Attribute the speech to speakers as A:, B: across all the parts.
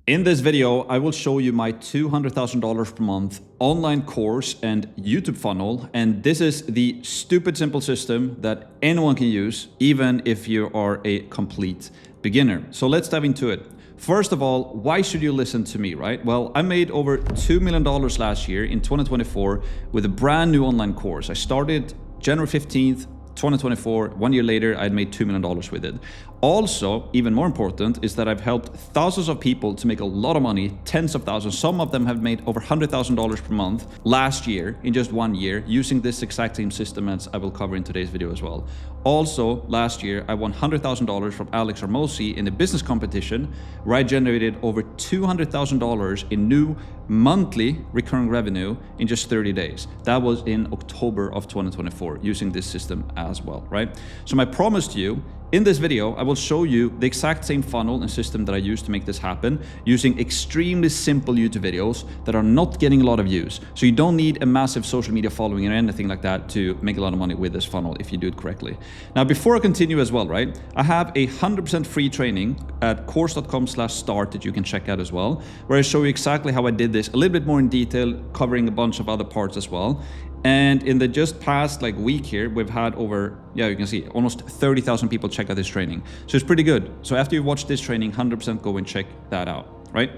A: In this video, I will show you my $200,000 per month online course and YouTube funnel. And this is the stupid simple system that anyone can use, even if you are a complete beginner. So let's dive into it. First of all, why should you listen to me, right? Well, I made over $2 million last year in 2024 with a brand new online course. I started January 15th, 2024, 1 year later, I'd made $2 million with it. Also, even more important is that I've helped thousands of people to make a lot of money, tens of thousands. Some of them have made over $100,000 per month last year in just 1 year using this exact same system as I will cover in today's video as well. Also, last year, I won $100,000 from Alex Armosi in a business competition where I generated over $200,000 in new monthly recurring revenue in just 30 days. That was in October of 2024 using this system as well, right? So my promise to you, in this video, I will show you the exact same funnel and system that I use to make this happen using extremely simple YouTube videos that are not getting a lot of views. So you don't need a massive social media following or anything like that to make a lot of money with this funnel if you do it correctly. Now, before I continue as well, right, I have a 100% free training at course.com/start that you can check out as well, where I show you exactly how I did this a little bit more in detail, covering a bunch of other parts as well. And in the just past week here, we've had over, you can see almost 30,000 people check out this training. So it's pretty good. So after you watch this training, 100% go and check that out, right?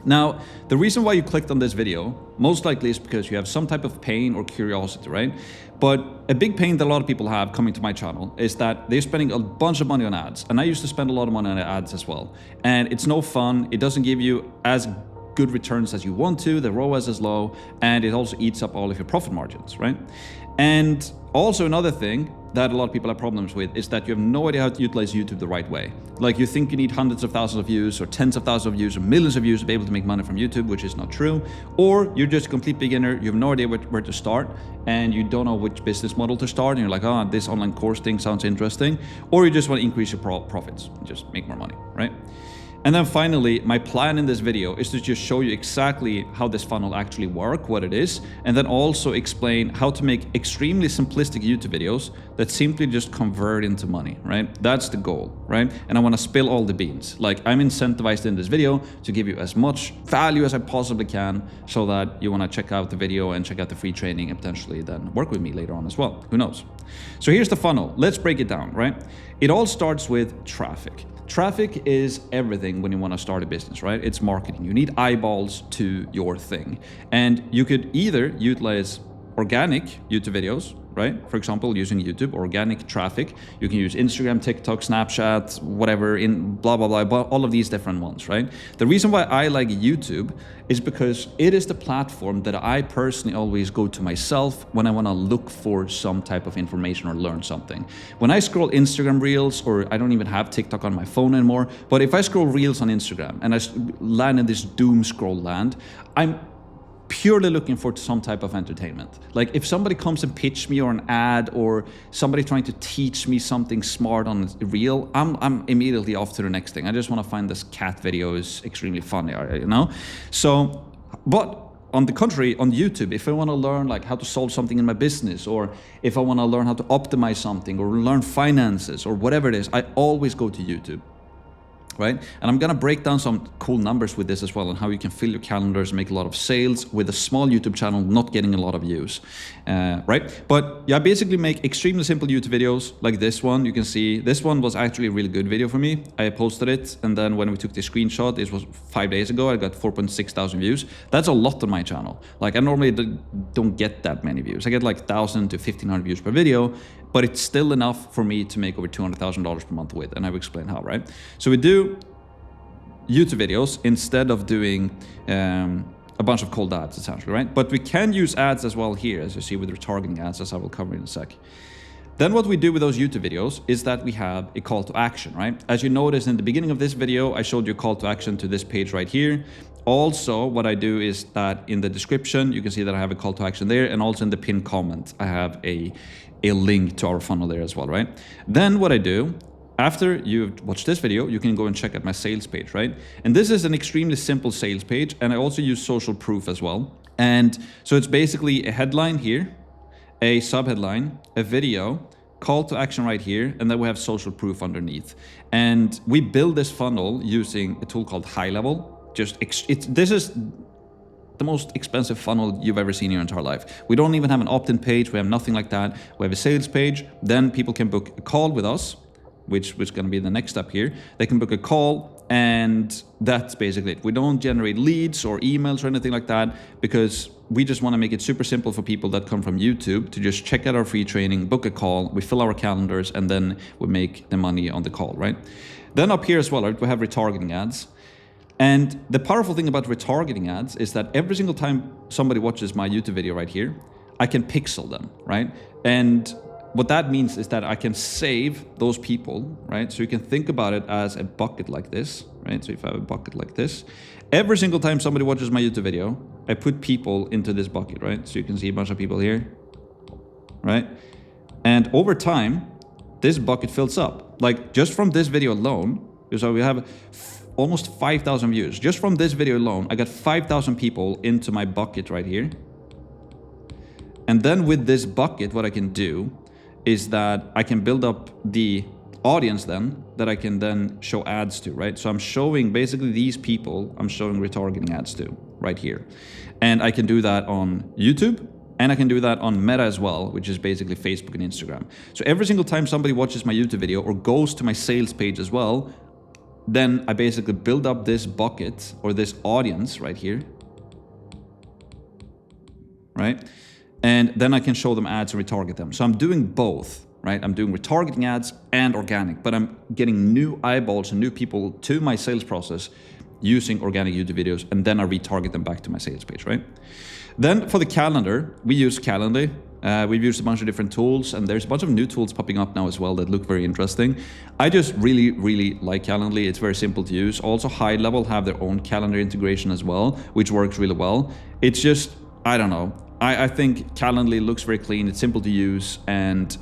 A: Now, the reason why you clicked on this video, most likely is because you have some type of pain or curiosity, right? But a big pain that a lot of people have coming to my channel is that they're spending a bunch of money on ads. And I used to spend a lot of money on ads as well. And it's no fun. It doesn't give you as good returns as you want to, the ROAS is low, and it also eats up all of your profit margins, right? And also another thing that a lot of people have problems with is that you have no idea how to utilize YouTube the right way. Like you think you need hundreds of thousands of views or tens of thousands of views or millions of views to be able to make money from YouTube, which is not true. Or you're just a complete beginner, you have no idea where to start, and you don't know which business model to start, and you're like, oh, this online course thing sounds interesting. Or you just want to increase your profits, just make more money, right? And then finally, my plan in this video is to just show you exactly how this funnel actually works, what it is, and then also explain how to make extremely simplistic YouTube videos that simply just convert into money, right? That's the goal, right? And I want to spill all the beans. Like I'm incentivized in this video to give you as much value as I possibly can so that you want to check out the video and check out the free training and potentially then work with me later on as well. Who knows? So here's the funnel. Let's break it down, right? It all starts with traffic. Traffic is everything when you want to start a business, right? It's marketing. You need eyeballs to your thing. And you could either utilize organic YouTube videos, right? For example, using YouTube, organic traffic. You can use Instagram, TikTok, Snapchat, whatever, in blah, blah, blah, all of these different ones, right? The reason why I like YouTube is because it is the platform that I personally always go to myself when I want to look for some type of information or learn something. When I scroll Instagram Reels, or I don't even have TikTok on my phone anymore, but if I scroll Reels on Instagram and I land in this doom scroll land, I'm purely looking for some type of entertainment. Like if somebody comes and pitch me or an ad or somebody trying to teach me something smart on a reel, I'm immediately off to the next thing. I just want to find this cat video is extremely funny, you know? So, but on the contrary, on YouTube, if I want to learn like how to solve something in my business, or if I want to learn how to optimize something or learn finances or whatever it is, I always go to YouTube. Right? And I'm gonna break down some cool numbers with this as well, and how you can fill your calendars and make a lot of sales with a small YouTube channel not getting a lot of views, right? But yeah, I basically make extremely simple YouTube videos like this one. You can see this one was actually a really good video for me. I posted it, and then when we took the screenshot, it was 5 days ago, I got 4.6 thousand views. That's a lot on my channel. Like I normally don't get that many views. I get like 1,000 to 1,500 views per video, but it's still enough for me to make over $200,000 per month with, and I will explain how, right? So we do YouTube videos instead of doing a bunch of cold ads, essentially, right? But we can use ads as well here, as you see with retargeting ads, as I will cover in a sec. Then what we do with those YouTube videos is that we have a call to action, right? As you noticed in the beginning of this video, I showed you a call to action to this page right here. Also, what I do is that in the description, you can see that I have a call to action there, and also in the pinned comment, I have a link to our funnel there as well, right? Then what I do, after you've watched this video, you can go and check out my sales page, right? And this is an extremely simple sales page, and I also use social proof as well. And so it's basically a headline here, a subheadline, a video, call to action right here, and then we have social proof underneath. And we build this funnel using a tool called High Level. just, this is the most expensive funnel you've ever seen in your entire life. We don't even have an opt-in page. We have nothing like that. We have a sales page. Then people can book a call with us, which is going to be the next step here. They can book a call, and that's basically it. We don't generate leads or emails or anything like that, because we just want to make it super simple for people that come from YouTube to just check out our free training, book a call, we fill our calendars, and then we make the money on the call, right? Then up here as well, right, we have retargeting ads. And the powerful thing about retargeting ads is that every single time somebody watches my YouTube video right here, I can pixel them, right? And what that means is that I can save those people, right? So you can think about it as a bucket like this, right? So if I have a bucket like this, every single time somebody watches my YouTube video, I put people into this bucket, right? So you can see a bunch of people here, right? And over time, this bucket fills up. Like just from this video alone, so we have almost 5,000 views. Just from this video alone, I got 5,000 people into my bucket right here. And then with this bucket, what I can do is that I can build up the audience then that I can then show ads to, right? So I'm showing basically these people, I'm showing retargeting ads to right here. And I can do that on YouTube, and I can do that on Meta as well, which is basically Facebook and Instagram. So every single time somebody watches my YouTube video or goes to my sales page as well, then I basically build up this bucket or this audience right here, right? And then I can show them ads and retarget them. So I'm doing both, right? I'm doing retargeting ads and organic, but I'm getting new eyeballs and new people to my sales process using organic YouTube videos, and then I retarget them back to my sales page, right? Then for the calendar, we use Calendly. We've used a bunch of different tools, and there's a bunch of new tools popping up now as well that look very interesting. I just really, really like Calendly. It's very simple to use. Also, High Level have their own calendar integration as well, which works really well. It's just, I don't know. I think Calendly looks very clean. It's simple to use, and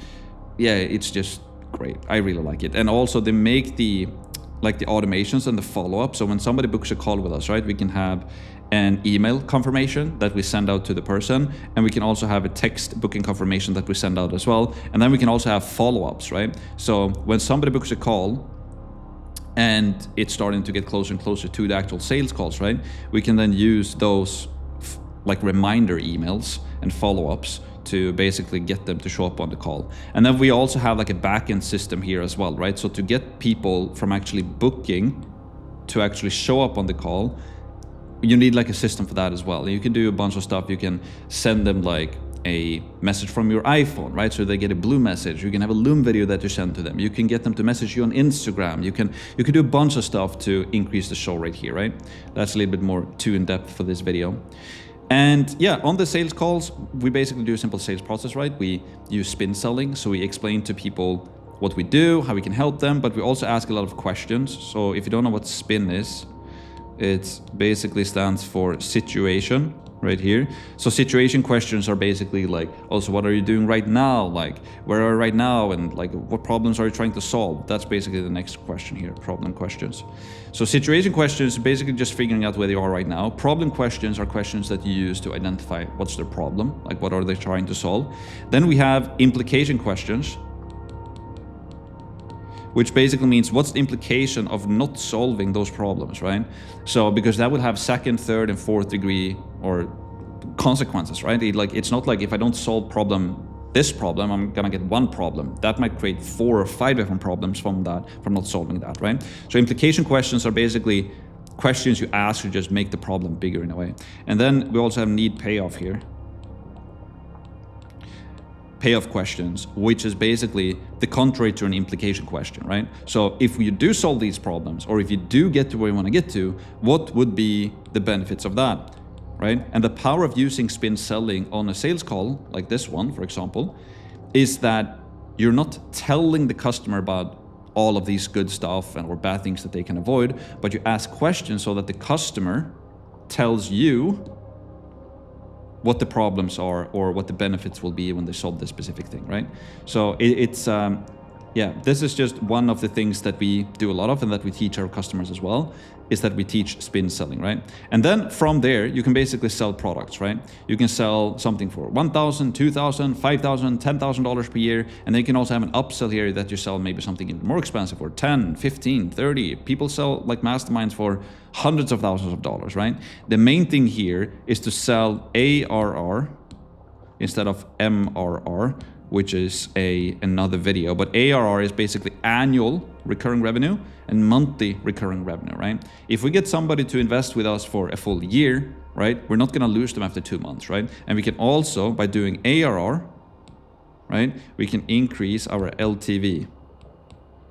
A: yeah, it's just great. I really like it. And also they make the automations and the follow-up. So when somebody books a call with us, right, we can have an email confirmation that we send out to the person, and we can also have a text booking confirmation that we send out as well. And then we can also have follow-ups, right? So when somebody books a call and it's starting to get closer and closer to the actual sales calls, right, we can then use those like reminder emails and follow-ups to basically get them to show up on the call. And then we also have like a back-end system here as well, right? So to get people from actually booking to actually show up on the call, you need like a system for that as well. You can do a bunch of stuff. You can send them like a message from your iPhone, right? So they get a blue message. You can have a Loom video that you send to them. You can get them to message you on Instagram. You can do a bunch of stuff to increase the show rate here, right? That's a little bit more too in-depth for this video. And yeah, on the sales calls, we basically do a simple sales process, right? We use spin selling. So we explain to people what we do, how we can help them, but we also ask a lot of questions. So if you don't know what spin is, it basically stands for situation right here. So situation questions are basically like, also, what are you doing right now? Like, where are you right now? And like, what problems are you trying to solve? That's basically the next question here, problem questions. So situation questions, basically just figuring out where you are right now. Problem questions are questions that you use to identify what's their problem, like what are they trying to solve. Then we have implication questions, which basically means what's the implication of not solving those problems, right? So because that will have second, third, and fourth degree or consequences, right? It's not like if I don't solve this problem, I'm gonna get one problem. That might create 4 or 5 different problems from not solving that, right? So implication questions are basically questions you ask to just make the problem bigger in a way. And then we also have need payoff here. Payoff questions, which is basically the contrary to an implication question, right? So if you do solve these problems, or if you do get to where you want to get to, what would be the benefits of that, right? And the power of using spin selling on a sales call, like this one, for example, is that you're not telling the customer about all of these good stuff or bad things that they can avoid, but you ask questions so that the customer tells you what the problems are or what the benefits will be when they solve this specific thing, right? So it's yeah, this is just one of the things that we do a lot of and that we teach our customers as well, is that we teach spin selling, right? And then from there, you can basically sell products, right? You can sell something for $1,000, $2,000, $5,000, $10,000 per year. And then you can also have an upsell here that you sell maybe something even more expensive for 10, 15, 30. People sell like masterminds for hundreds of thousands of dollars, right? The main thing here is to sell ARR instead of MRR, which is another video. But ARR is basically annual recurring revenue and monthly recurring revenue, right? If we get somebody to invest with us for a full year, right, we're not gonna lose them after 2 months, right? And we can also, by doing ARR, right, we can increase our LTV,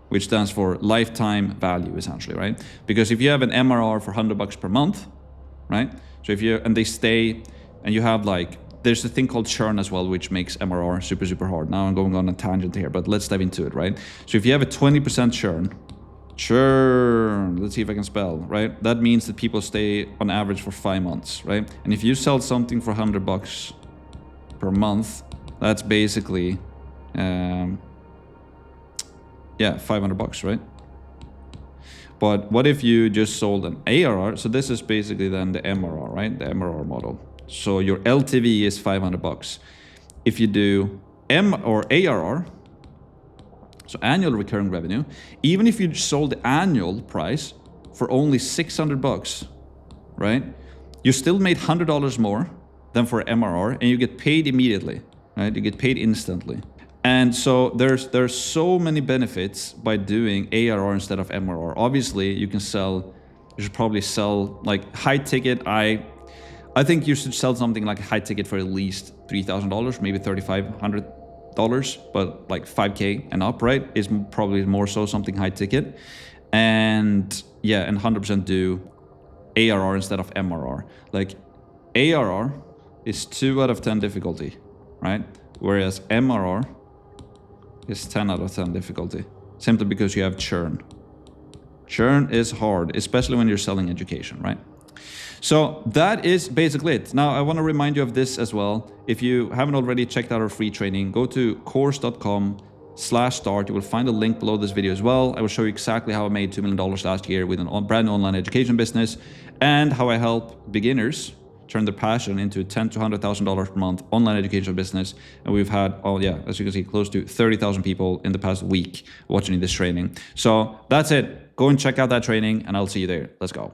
A: which stands for lifetime value, essentially, right? Because if you have an MRR for $100 per month, right? So if you, and they stay, and you have like, there's a thing called churn as well, which makes MRR super, super hard. Now I'm going on a tangent here, but let's dive into it, right? So if you have a 20% churn, let's see if I can spell, right? That means that people stay on average for 5 months, right? And if you sell something for $100 per month, that's basically, yeah, $500, right? But what if you just sold an ARR? So this is basically then the MRR, right? The MRR model. So your LTV is $500. If you do ARR, so annual recurring revenue, even if you sold the annual price for only $600, right? You still made $100 more than for MRR, and you get paid immediately, right? You get paid instantly. And so there's so many benefits by doing ARR instead of MRR. Obviously, you should probably sell like high ticket. I think you should sell something like a high ticket for at least $3,000, maybe $3,500, but like 5K and up, right, is probably more so something high ticket. And yeah, and 100% do ARR instead of MRR. Like ARR is 2 out of 10 difficulty, right? Whereas MRR is 10 out of 10 difficulty, simply because you have churn. Churn is hard, especially when you're selling education, right? So that is basically it. Now, I want to remind you of this as well. If you haven't already checked out our free training, go to course.com/start. You will find a link below this video as well. I will show you exactly how I made $2 million last year with a brand new online education business, and how I help beginners turn their passion into $10,000 to $100,000 per month online education business. And we've had, as you can see, close to 30,000 people in the past week watching this training. So that's it. Go and check out that training, and I'll see you there. Let's go.